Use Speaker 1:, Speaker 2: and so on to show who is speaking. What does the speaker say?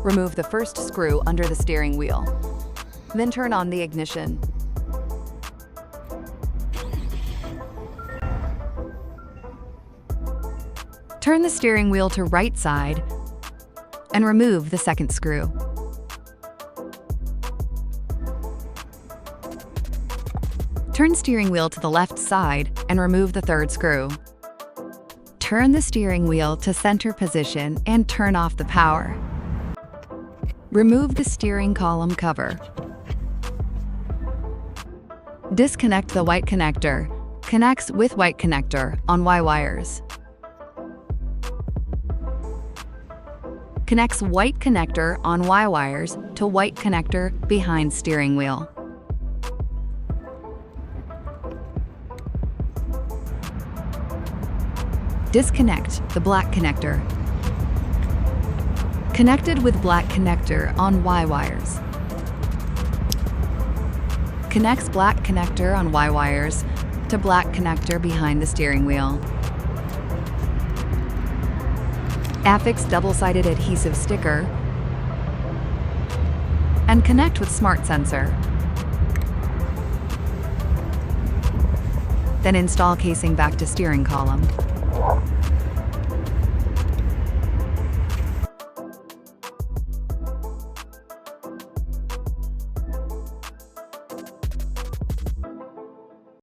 Speaker 1: Remove the first screw under the steering wheel. Then turn on the ignition. Turn the steering wheel to right side and remove the second screw. Turn steering wheel to the left side and remove the third screw. Turn the steering wheel to center position and turn off the power. Remove the steering column cover. Disconnect the white connector. Connects with white connector on Y wires. Connects white connector on Y wires to white connector behind steering wheel. Disconnect the black connector. Connected with black connector on Y wires. Connects black connector on Y wires to black connector behind the steering wheel. Affix double-sided adhesive sticker and connect with smart sensor. Then install casing back to steering column.